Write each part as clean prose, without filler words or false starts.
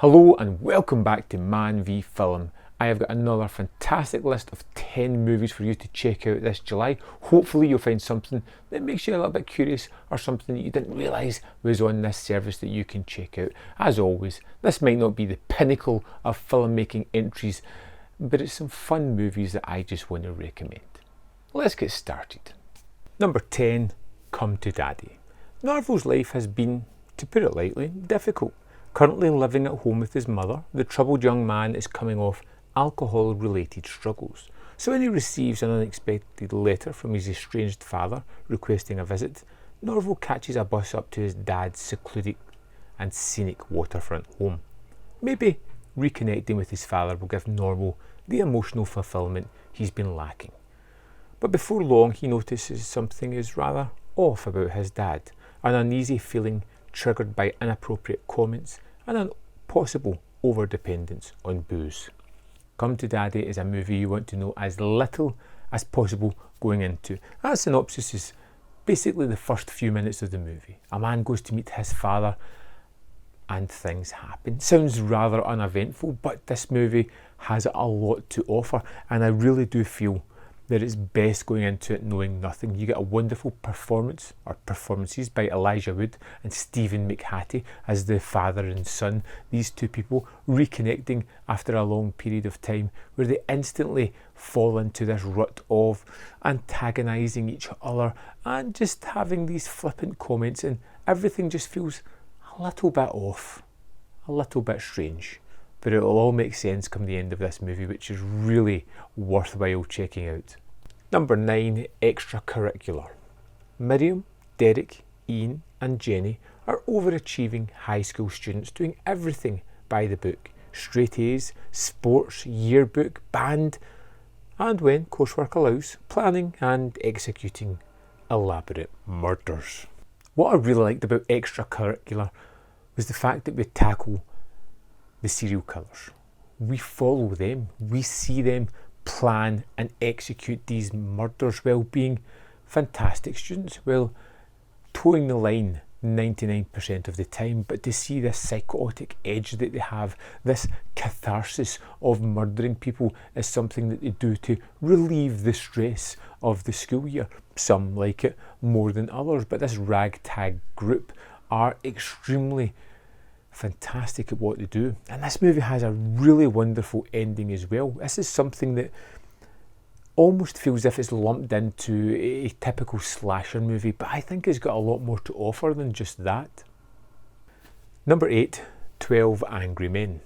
Hello and welcome back to manvfilm. I have got another fantastic list of 10 movies for you to check out this July. Hopefully you'll find something that makes you a little bit curious or something that you didn't realise was on this service that you can check out. As always, this might not be the pinnacle of filmmaking entries, but it's some fun movies that I just want to recommend. Let's get started. Number 10, Come to Daddy. Narvo's life has been, to put it lightly, difficult. Currently living at home with his mother, the troubled young man is coming off alcohol-related struggles. So when he receives an unexpected letter from his estranged father requesting a visit, Narvo catches a bus up to his dad's secluded and scenic waterfront home. Maybe reconnecting with his father will give Narvo the emotional fulfillment he's been lacking. But before long he notices something is rather off about his dad, an uneasy feeling triggered by inappropriate comments and a possible overdependence on booze. Come to Daddy is a movie you want to know as little as possible going into. That synopsis is basically the first few minutes of the movie. A man goes to meet his father and things happen. Sounds rather uneventful, but this movie has a lot to offer, and I really do feel that it's best going into it knowing nothing. You get a wonderful performance, or performances, by Elijah Wood and Stephen McHattie as the father and son. These two people reconnecting after a long period of time where they instantly fall into this rut of antagonising each other and just having these flippant comments, and everything just feels a little bit off, a little bit strange. But it will all make sense come the end of this movie, which is really worthwhile checking out. Number 9, Extracurricular. Miriam, Derek, Ian and Jenny are overachieving high school students doing everything by the book. Straight A's, sports, yearbook, band, and when coursework allows, planning and executing elaborate murders. What I really liked about Extracurricular was the fact that we tackle the serial killers. We follow them, we see them plan and execute these murders while being fantastic students, while towing the line 99% of the time. But to see this psychotic edge that they have, this catharsis of murdering people, is something that they do to relieve the stress of the school year. Some like it more than others, but this ragtag group are extremely fantastic at what they do, and this movie has a really wonderful ending as well. This is something that almost feels as if it's lumped into a typical slasher movie, but I think it's got a lot more to offer than just that. Number 8, 12 Angry Men.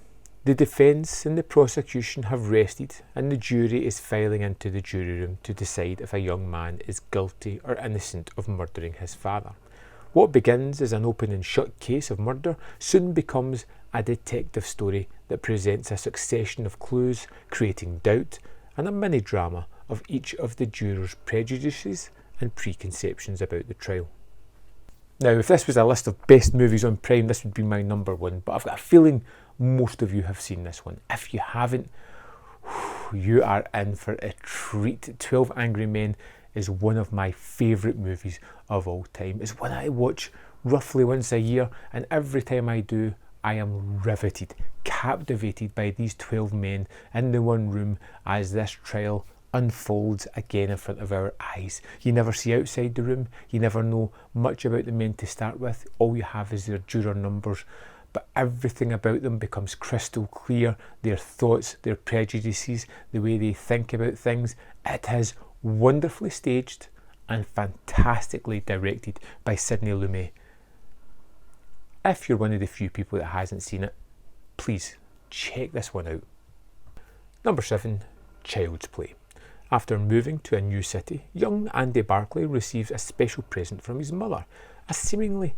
The defence and the prosecution have rested, and the jury is filing into the jury room to decide if a young man is guilty or innocent of murdering his father. What begins as an open and shut case of murder soon becomes a detective story that presents a succession of clues, creating doubt and a mini drama of each of the jurors' prejudices and preconceptions about the trial. Now, if this was a list of best movies on Prime, this would be my number one, but I've got a feeling most of you have seen this one. If you haven't, you are in for a treat. 12 Angry Men is one of my favourite movies of all time. It's one I watch roughly once a year, and every time I do, I am riveted, captivated by these 12 men in the one room as this trial unfolds again in front of our eyes. You never see outside the room, you never know much about the men to start with, all you have is their juror numbers, but everything about them becomes crystal clear, their thoughts, their prejudices, the way they think about things. It is wonderfully staged and fantastically directed by Sidney Lumet. If you're one of the few people that hasn't seen it, please check this one out. Number 7, Child's Play. After moving to a new city, young Andy Barclay receives a special present from his mother, a seemingly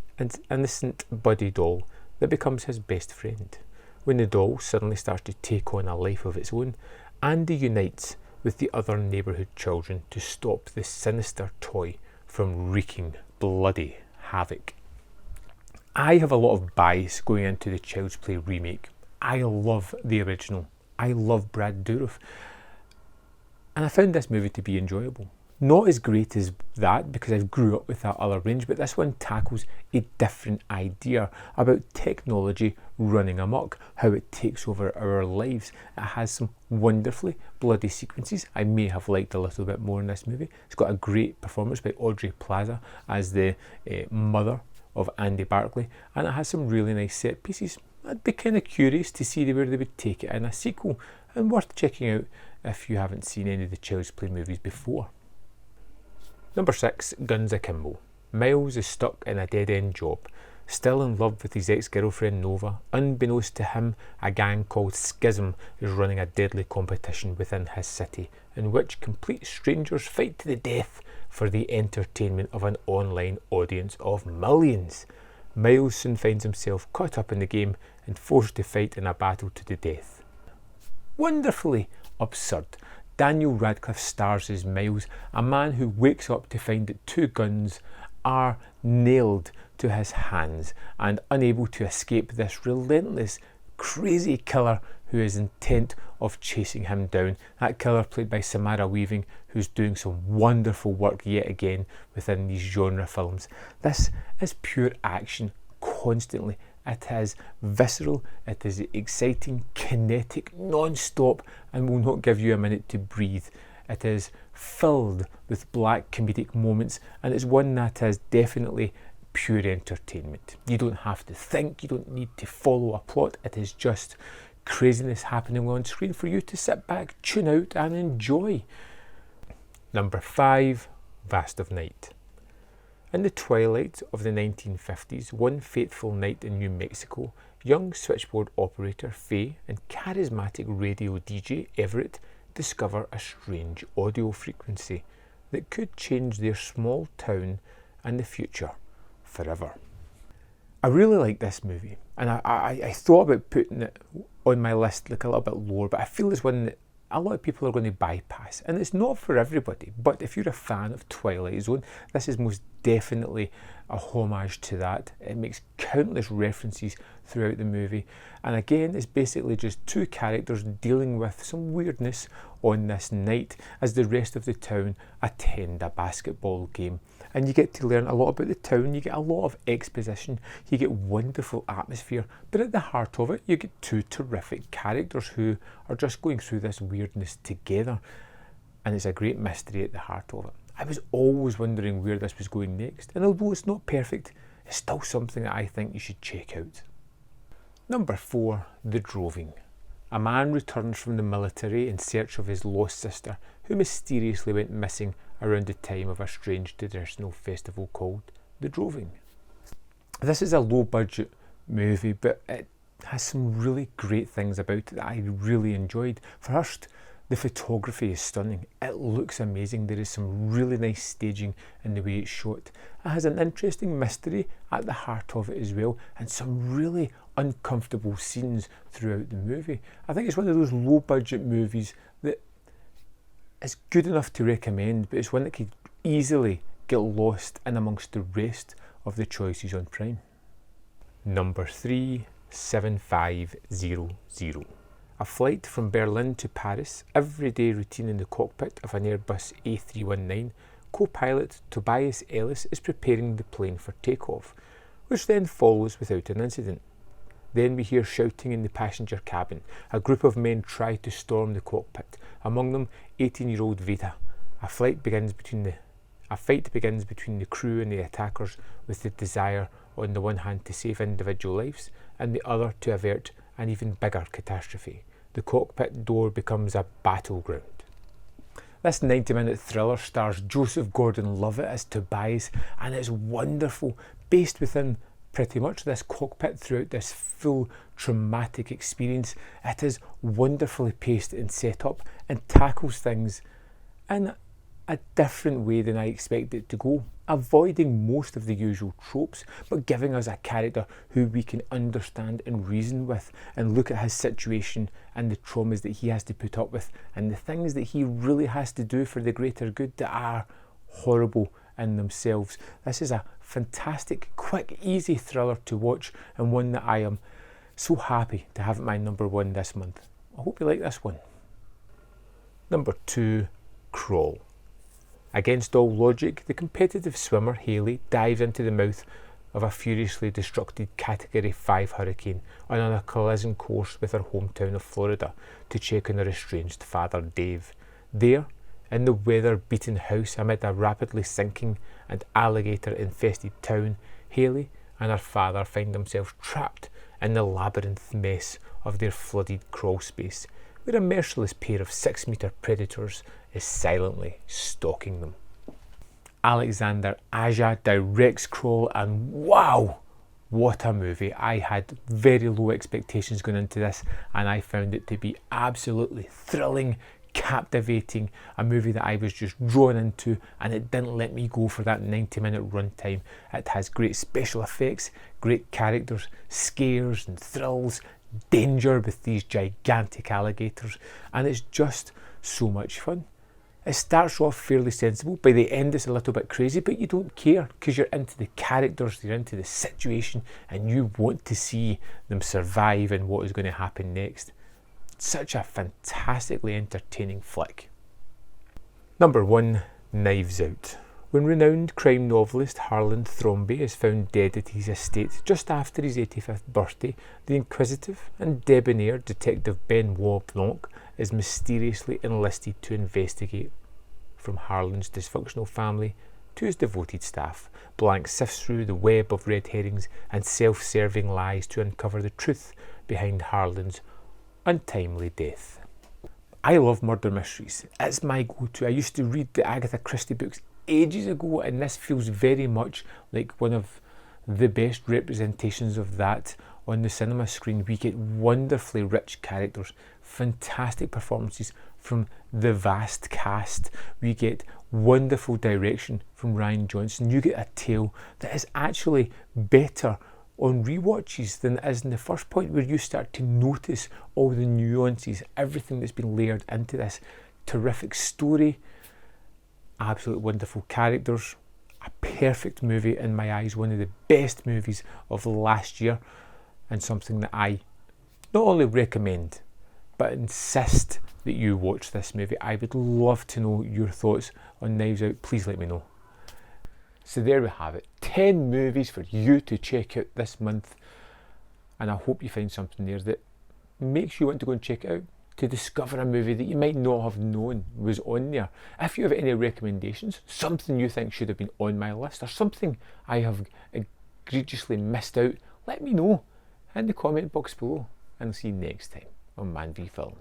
innocent buddy doll that becomes his best friend. When the doll suddenly starts to take on a life of its own, Andy unites with the other neighbourhood children to stop the sinister toy from wreaking bloody havoc. I have a lot of bias going into the Child's Play remake. I love the original. I love Brad Dourif. And I found this movie to be enjoyable. Not as great as that because I grew up with that other range, but this one tackles a different idea about technology running amok, how it takes over our lives. It has some wonderfully bloody sequences I may have liked a little bit more in this movie. It's got a great performance by Aubrey Plaza as the mother of Andy Barclay, and it has some really nice set pieces. I'd be kind of curious to see where they would take it in a sequel, and worth checking out if you haven't seen any of the Child's Play movies before. Number 6, Guns Akimbo. Miles is stuck in a dead-end job, still in love with his ex-girlfriend Nova. Unbeknownst to him, a gang called Schism is running a deadly competition within his city, in which complete strangers fight to the death for the entertainment of an online audience of millions. Miles soon finds himself caught up in the game and forced to fight in a battle to the death. Wonderfully absurd. Daniel Radcliffe stars as Miles, a man who wakes up to find that 2 guns are nailed to his hands and unable to escape this relentless, crazy killer who is intent of chasing him down. That killer played by Samara Weaving, who's doing some wonderful work yet again within these genre films. This is pure action constantly. It is visceral, it is exciting, kinetic, non-stop, and will not give you a minute to breathe. It is filled with black comedic moments, and it's one that is definitely pure entertainment. You don't have to think, you don't need to follow a plot. It is just craziness happening on screen for you to sit back, tune out and enjoy. Number 5, Vast of Night. In the twilight of the 1950s, one fateful night in New Mexico, young switchboard operator Faye and charismatic radio DJ Everett discover a strange audio frequency that could change their small town and the future forever. I really like this movie, and I thought about putting it on my list like a little bit lower, but I feel it's one that a lot of people are going to bypass, and it's not for everybody. But if you're a fan of Twilight Zone, this is most definitely a homage to that. It makes countless references throughout the movie, and again it's basically just 2 characters dealing with some weirdness on this night as the rest of the town attend a basketball game. And you get to learn a lot about the town, you get a lot of exposition, you get wonderful atmosphere, but at the heart of it you get 2 terrific characters who are just going through this weirdness together, and it's a great mystery at the heart of it. I was always wondering where this was going next, and although it's not perfect, it's still something that I think you should check out. Number 4, The Droving. A man returns from the military in search of his lost sister, who mysteriously went missing around the time of a strange traditional festival called The Droving. This is a low budget movie, but it has some really great things about it that I really enjoyed. First, the photography is stunning. It looks amazing. There is some really nice staging in the way it's shot. It has an interesting mystery at the heart of it as well, and some really uncomfortable scenes throughout the movie. I think it's one of those low budget movies that is good enough to recommend, but it's one that could easily get lost in amongst the rest of the choices on Prime. Number 3, 7500. A flight from Berlin to Paris, everyday routine in the cockpit of an Airbus A319, co-pilot Tobias Ellis is preparing the plane for takeoff, which then follows without an incident. Then we hear shouting in the passenger cabin. A group of men try to storm the cockpit, among them 18-year-old Vita. A fight begins between the crew and the attackers, with the desire on the one hand to save individual lives and the other to avert an even bigger catastrophe. The cockpit door becomes a battleground. This 90-minute thriller stars Joseph Gordon-Levitt as Tobias, and it's wonderful, based within pretty much this cockpit throughout this full traumatic experience. It is wonderfully paced and set up and tackles things in a different way than I expected it to go, avoiding most of the usual tropes, but giving us a character who we can understand and reason with and look at his situation and the traumas that he has to put up with and the things that he really has to do for the greater good that are horrible in themselves. This is a fantastic, quick, easy thriller to watch, and one that I am so happy to have at my number 1 this month. I hope you like this one. Number 2, Crawl. Against all logic, the competitive swimmer Haley dives into the mouth of a furiously destructed Category 5 hurricane on a collision course with her hometown of Florida to check on her estranged father Dave. There, in the weather-beaten house amid a rapidly sinking and alligator-infested town, Haley and her father find themselves trapped in the labyrinth mess of their flooded crawl space, where a merciless pair of 6-metre predators is silently stalking them. Alexander Aja directs Crawl, and wow, what a movie. I had very low expectations going into this, and I found it to be absolutely thrilling, captivating, a movie that I was just drawn into, and it didn't let me go for that 90-minute runtime. It has great special effects, great characters, scares and thrills, danger with these gigantic alligators, and it's just so much fun. It starts off fairly sensible, by the end it's a little bit crazy, but you don't care because you're into the characters, you're into the situation, and you want to see them survive and what is going to happen next. Such a fantastically entertaining flick. Number 1, Knives Out. When renowned crime novelist Harlan Thrombey is found dead at his estate just after his 85th birthday, the inquisitive and debonair detective Benoit Blanc is mysteriously enlisted to investigate. From Harlan's dysfunctional family to his devoted staff, Blanc sifts through the web of red herrings and self-serving lies to uncover the truth behind Harlan's untimely death. I love murder mysteries. It's my go-to. I used to read the Agatha Christie books ages ago, and this feels very much like one of the best representations of that on the cinema screen. We get wonderfully rich characters, fantastic performances from the vast cast. We get wonderful direction from Rian Johnson. You get a tale that is actually better on rewatches than it is in the first point, where you start to notice all the nuances, everything that's been layered into this terrific story. Absolutely wonderful characters. A perfect movie in my eyes, one of the best movies of the last year, and something that I not only recommend but insist that you watch this movie. I would love to know your thoughts on Knives Out. Please let me know. So there we have it, 10 movies for you to check out this month, and I hope you find something there that makes you want to go and check it out, to discover a movie that you might not have known was on there. If you have any recommendations, something you think should have been on my list, or something I have egregiously missed out, let me know in the comment box below, and I'll see you next time on Man v Film.